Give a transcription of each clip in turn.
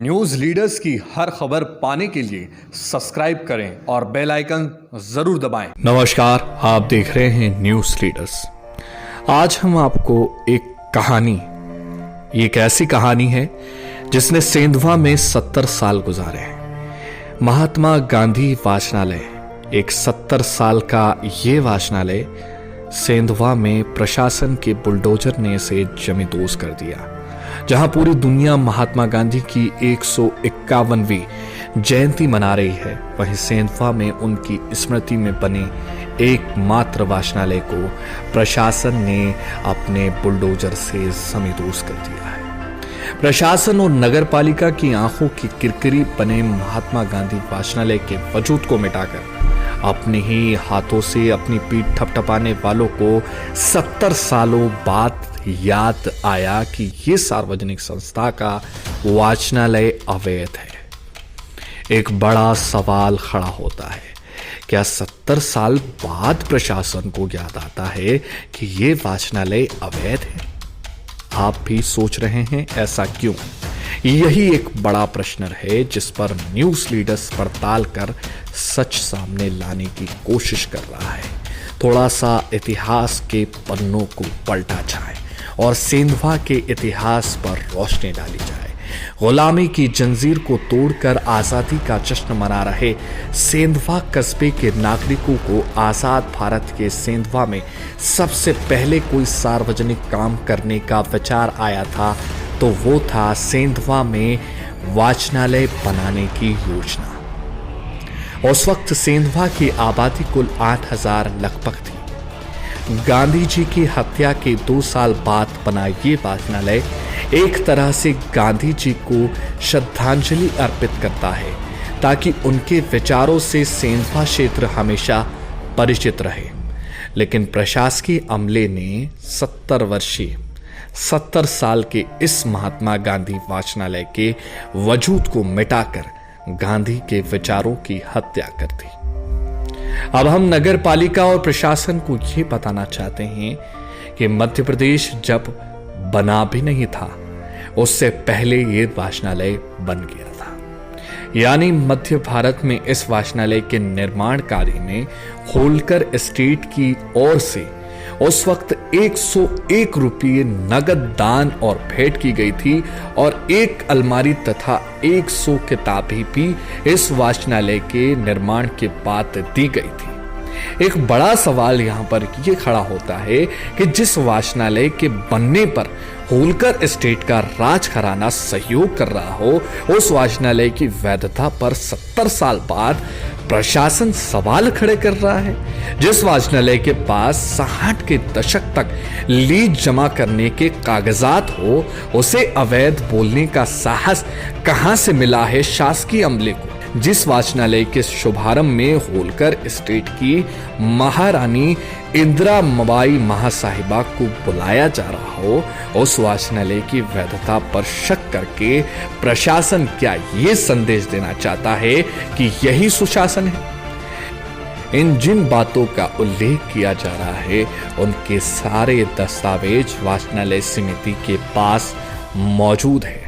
News leaders की हर खबर पाने के लिए सब्सक्राइब करें और बेल आइकन जरूर दबाएं। नमस्कार, आप देख रहे हैं न्यूज लीडर्स। आज हम आपको एक कहानी, ये एक ऐसी कहानी है जिसने सेंधवा में 70 साल गुजारे हैं। महात्मा गांधी वाचनालय, एक 70 साल का ये वाचनालय सेंधवा में प्रशासन के बुलडोजर ने इसे जमींदोज कर दिया। जहां पूरी दुनिया महात्मा गांधी की 151वीं जयंती मना रही है, वहीं सेंधवा में उनकी स्मृति में बने एकमात्र वाचनालय को प्रशासन ने अपने बुलडोजर से जमींदोज कर दिया है। प्रशासन और नगर पालिका की आंखों की किरकिरी बने महात्मा गांधी वाचनालय के वजूद को मिटाकर अपने ही हाथों से अपनी पीठ थपथपाने वालों को 70 सालों बाद याद आया कि ये सार्वजनिक संस्था का वाचनालय अवैध है। एक बड़ा सवाल खड़ा होता है, क्या 70 साल बाद प्रशासन को याद आता है कि ये वाचनालय अवैध है? आप भी सोच रहे हैं ऐसा क्यों? यही एक बड़ा प्रश्न है जिस पर न्यूज लीडर्स पड़ताल कर सच सामने लाने की कोशिश कर रहा है। थोड़ा सा इतिहास के पन्नों को पलटा जाए और सेंधवा के इतिहास पर रोशनी डाली जाए। गुलामी की जंजीर को तोड़कर आजादी का जश्न मना रहे सेंधवा कस्बे के नागरिकों को आजाद भारत के सेंधवा में सबसे पहले कोई सार्वजनिक काम करने का विचार आया था तो वो था सेंधवा में वाचनालय बनाने की योजना। उस वक्त सेंधवा की आबादी कुल 8000 लगभग थी। गांधी जी की हत्या के 2 साल बाद बना ये वाचनालय एक तरह से गांधी जी को श्रद्धांजलि अर्पित करता है ताकि उनके विचारों से सेंधवा क्षेत्र हमेशा परिचित रहे। लेकिन प्रशासकीय अमले ने 70 साल के इस महात्मा गांधी वाचनालय के वजूद को मिटाकर गांधी के विचारों की हत्या कर दी। अब हम नगर पालिका और प्रशासन को यह बताना चाहते हैं कि मध्य प्रदेश जब बना भी नहीं था उससे पहले यह वाचनालय बन गया था। यानी मध्य भारत में इस वाचनालय के निर्माण कार्य में होलकर एस्टेट की ओर से उस वक्त 101 रुपये नगद दान और भेंट की गई थी और एक अलमारी तथा 100 किताबें भी इस वाचनालय के निर्माण के बाद दी गई थी। एक बड़ा सवाल यहां पर यह खड़ा होता है कि जिस वाचनालय के बनने पर होलकर एस्टेट का राजघराना सहयोग कर रहा हो, उस वाचनालय की वैधता पर 70 साल बाद प्रशासन सवाल खड़े कर रहा है। जिस वाचनालय के पास 60 के दशक तक लीज जमा करने के कागजात हो, उसे अवैध बोलने का साहस कहां से मिला है शासकीय अमले को? जिस वाचनालय के शुभारंभ में होलकर एस्टेट की महारानी इंदिराबाई महासाहिबा को बुलाया जा रहा हो, उस वाचनालय की वैधता पर शक करके प्रशासन क्या ये संदेश देना चाहता है कि यही सुशासन है? इन जिन बातों का उल्लेख किया जा रहा है उनके सारे दस्तावेज वाचनालय समिति के पास मौजूद है।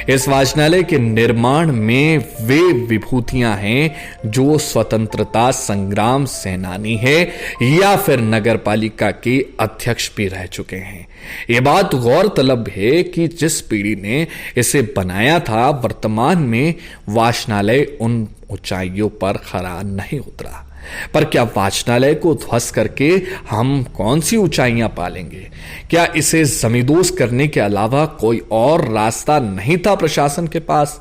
इस वाचनालय के निर्माण में वे विभूतियां हैं जो स्वतंत्रता संग्राम सेनानी है या फिर नगर पालिका के अध्यक्ष भी रह चुके हैं। ये बात गौरतलब है कि जिस पीढ़ी ने इसे बनाया था, वर्तमान में वाचनालय उन ऊंचाइयों पर खरा नहीं उतरा। पर क्या वाचनालय को ध्वस्त करके हम कौन सी ऊंचाइयां पालेंगे? क्या इसे जमींदोज करने के अलावा कोई और रास्ता नहीं था प्रशासन के पास?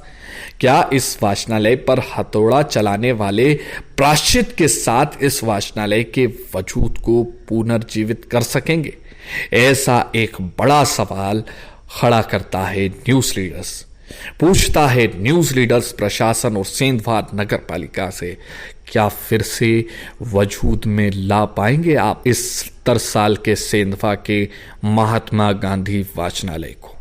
क्या इस वाचनालय पर हथौड़ा चलाने वाले प्रायश्चित के साथ इस वाचनालय के वजूद को पुनर्जीवित कर सकेंगे? ऐसा एक बड़ा सवाल खड़ा करता है न्यूज लीडर्स। पूछता है न्यूज लीडर्स प्रशासन और सेंधवा नगर पालिका से, क्या फिर से वजूद में ला पाएंगे आप इस 70 साल के सेंधवा के महात्मा गांधी वाचनालय को?